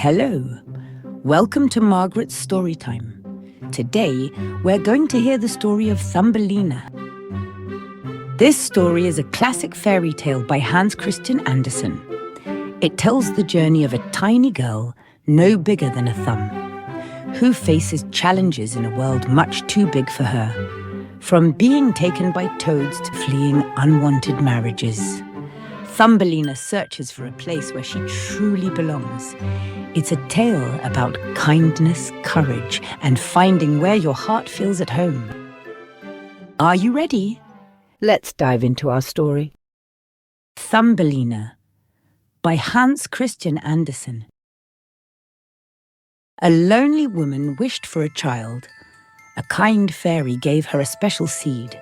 Hello. Welcome to Margaret's Storytime. Today, we're going to hear the story of Thumbelina. This story is a classic fairy tale by Hans Christian Andersen. It tells the journey of a tiny girl, no bigger than a thumb, who faces challenges in a world much too big for her, from being taken by toads to fleeing unwanted marriages. Thumbelina searches for a place where she truly belongs. It's a tale about kindness, courage, and finding where your heart feels at home. Are you ready? Let's dive into our story. Thumbelina by Hans Christian Andersen. A lonely woman wished for a child. A kind fairy gave her a special seed.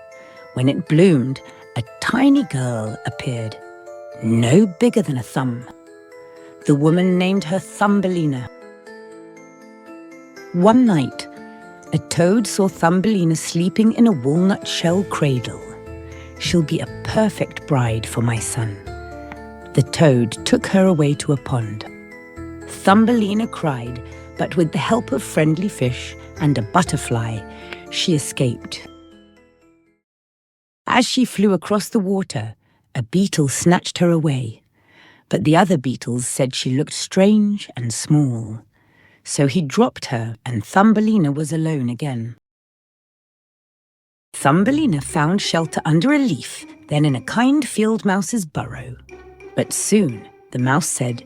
When it bloomed, a tiny girl appeared, no bigger than a thumb. The woman named her Thumbelina. One night, a toad saw Thumbelina sleeping in a walnut shell cradle. She'll be a perfect bride for my son. The toad took her away to a pond. Thumbelina cried, but with the help of friendly fish and a butterfly, she escaped. As she flew across the water, a beetle snatched her away. But the other beetles said she looked strange and small. So he dropped her, and Thumbelina was alone again. Thumbelina found shelter under a leaf, then in a kind field mouse's burrow. But soon the mouse said,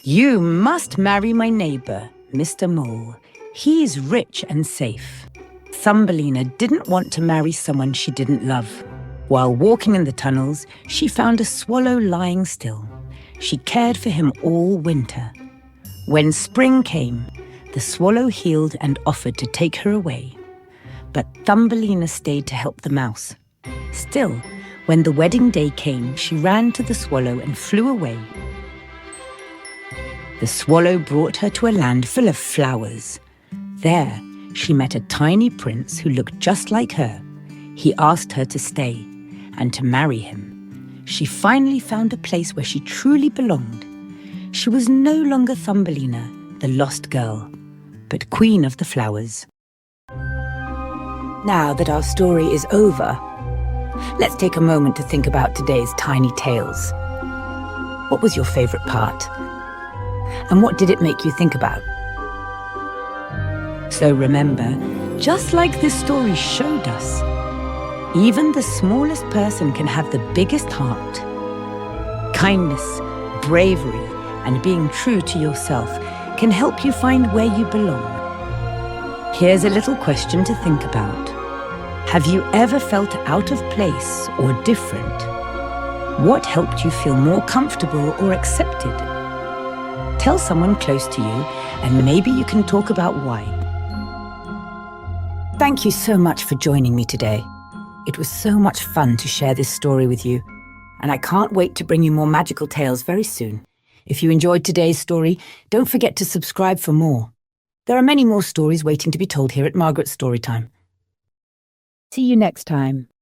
"You must marry my neighbour, Mr. Mole. He's rich and safe." Thumbelina didn't want to marry someone she didn't love. While walking in the tunnels, she found a swallow lying still. She cared for him all winter. When spring came, the swallow healed and offered to take her away. But Thumbelina stayed to help the mouse. Still, when the wedding day came, she ran to the swallow and flew away. The swallow brought her to a land full of flowers. There, she met a tiny prince who looked just like her. He asked her to stay and to marry him. She finally found a place where she truly belonged. She was no longer Thumbelina, the lost girl, but queen of the flowers. Now that our story is over, let's take a moment to think about today's tiny tales. What was your favorite part? And what did it make you think about? So remember, just like this story showed us, even the smallest person can have the biggest heart. Kindness, bravery, and being true to yourself can help you find where you belong. Here's a little question to think about. Have you ever felt out of place or different? What helped you feel more comfortable or accepted? Tell someone close to you, and maybe you can talk about why. Thank you so much for joining me today. It was so much fun to share this story with you, and I can't wait to bring you more magical tales very soon. If you enjoyed today's story, don't forget to subscribe for more. There are many more stories waiting to be told here at Margaret's Storytime. See you next time.